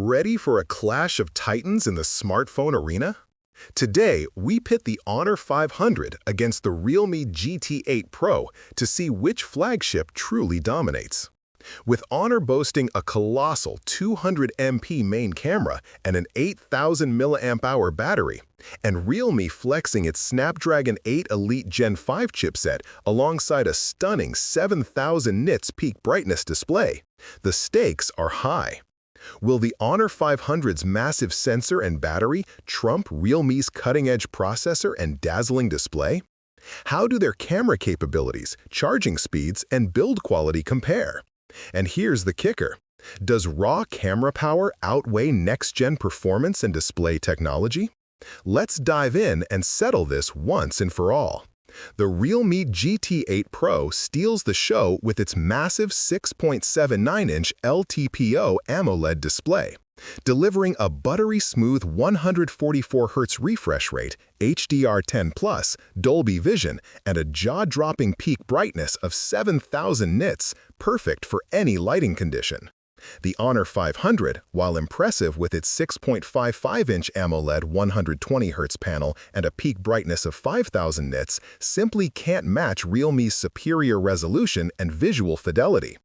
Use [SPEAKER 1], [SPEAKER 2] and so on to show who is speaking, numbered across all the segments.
[SPEAKER 1] Ready for a clash of titans in the smartphone arena? Today, we pit the Honor 500 against the Realme GT8 Pro to see which flagship truly dominates. With Honor boasting a colossal 200MP main camera and an 8,000 mAh battery, and Realme flexing its Snapdragon 8 Elite Gen 5 chipset alongside a stunning 7,000 nits peak brightness display, the stakes are high. Will the Honor 500's massive sensor and battery trump Realme's cutting-edge processor and dazzling display? How do their camera capabilities, charging speeds, and build quality compare? And here's the kicker. Does raw camera power outweigh next-gen performance and display technology? Let's dive in and settle this once and for all. The Realme GT8 Pro steals the show with its massive 6.79-inch LTPO AMOLED display, delivering a buttery smooth 144Hz refresh rate, HDR10+, Dolby Vision, and a jaw-dropping peak brightness of 7,000 nits, perfect for any lighting condition. The Honor 500, while impressive with its 6.55-inch AMOLED 120Hz panel and a peak brightness of 5,000 nits, simply can't match Realme's superior resolution and visual fidelity.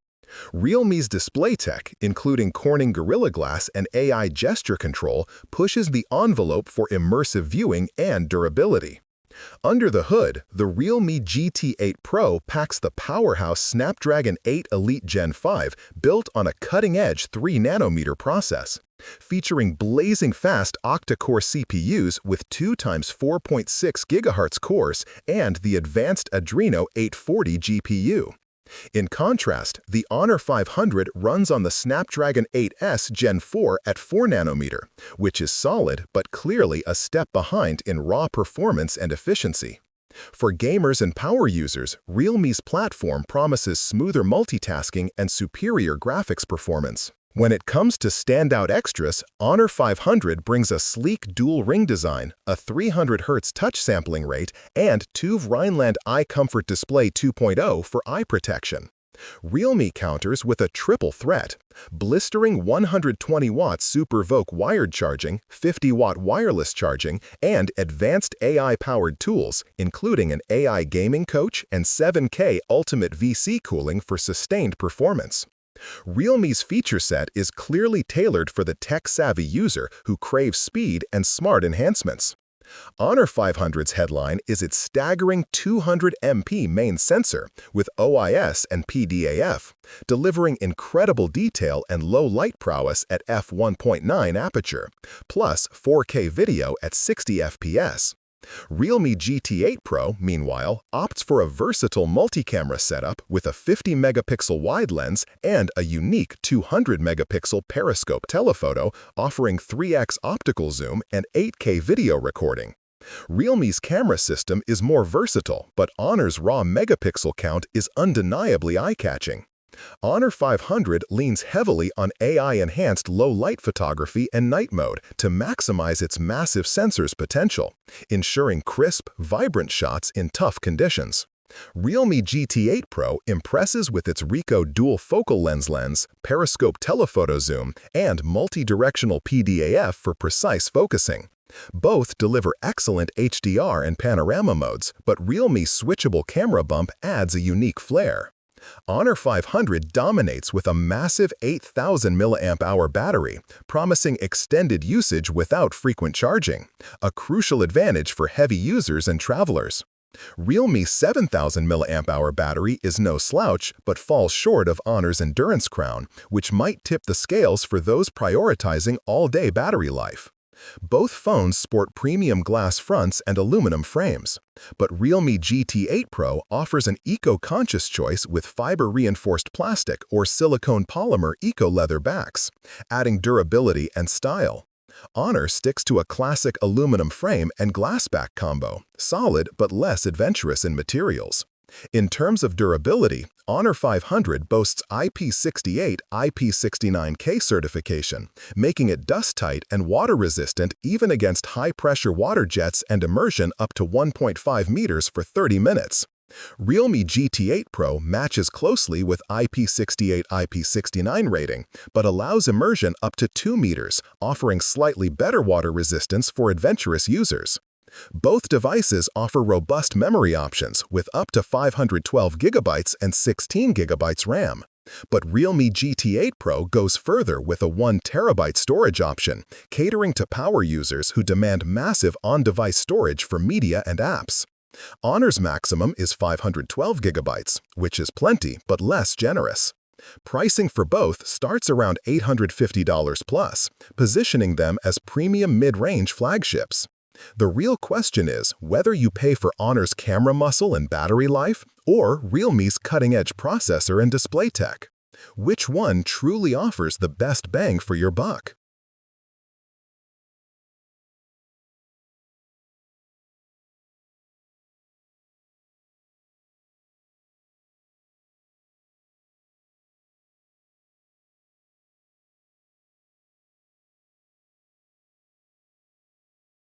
[SPEAKER 1] Realme's display tech, including Corning Gorilla Glass and AI gesture control, pushes the envelope for immersive viewing and durability. Under the hood, the Realme GT8 Pro packs the powerhouse Snapdragon 8 Elite Gen 5 built on a cutting-edge 3nm process. Featuring blazing fast octa-core CPUs with 2 x 4.6 GHz cores and the advanced Adreno 840 GPU. In contrast, the Honor 500 runs on the Snapdragon 8S Gen 4 at 4nm, which is solid but clearly a step behind in raw performance and efficiency. For gamers and power users, Realme's platform promises smoother multitasking and superior graphics performance. When it comes to standout extras, Honor 500 brings a sleek dual-ring design, a 300Hz touch sampling rate, and TÜV Rheinland Eye Comfort Display 2.0 for eye protection. Realme counters with a triple threat: blistering 120-watt SuperVOOC wired charging, 50-watt wireless charging, and advanced AI-powered tools, including an AI gaming coach and 7K Ultimate VC cooling for sustained performance. Realme's feature set is clearly tailored for the tech-savvy user who craves speed and smart enhancements. Honor 500's headline is its staggering 200MP main sensor with OIS and PDAF, delivering incredible detail and low light prowess at f1.9 aperture, plus 4K video at 60 FPS. Realme GT8 Pro, meanwhile, opts for a versatile multi-camera setup with a 50-megapixel wide lens and a unique 200-megapixel periscope telephoto offering 3x optical zoom and 8K video recording. Realme's camera system is more versatile, but Honor's raw megapixel count is undeniably eye-catching. Honor 500 leans heavily on AI-enhanced low-light photography and night mode to maximize its massive sensor's potential, ensuring crisp, vibrant shots in tough conditions. Realme GT8 Pro impresses with its Ricoh dual focal lens, periscope telephoto zoom, and multi-directional PDAF for precise focusing. Both deliver excellent HDR and panorama modes, but Realme's switchable camera bump adds a unique flair. Honor 500 dominates with a massive 8,000 mAh battery, promising extended usage without frequent charging, a crucial advantage for heavy users and travelers. Realme's 7,000 mAh battery is no slouch but falls short of Honor's endurance crown, which might tip the scales for those prioritizing all-day battery life. Both phones sport premium glass fronts and aluminum frames, but Realme GT8 Pro offers an eco-conscious choice with fiber-reinforced plastic or silicone polymer eco-leather backs, adding durability and style. Honor sticks to a classic aluminum frame and glass back combo, solid but less adventurous in materials. In terms of durability, Honor 500 boasts IP68 IP69K certification, making it dust-tight and water-resistant even against high-pressure water jets and immersion up to 1.5 meters for 30 minutes. Realme GT8 Pro matches closely with IP68 IP69 rating, but allows immersion up to 2 meters, offering slightly better water resistance for adventurous users. Both devices offer robust memory options with up to 512 GB and 16 GB RAM. But Realme GT8 Pro goes further with a 1 TB storage option, catering to power users who demand massive on-device storage for media and apps. Honor's maximum is 512 GB, which is plenty but less generous. Pricing for both starts around $850 plus, positioning them as premium mid-range flagships. The real question is whether you pay for Honor's camera muscle and battery life or Realme's cutting-edge processor and display tech. Which one truly offers the best bang for your buck?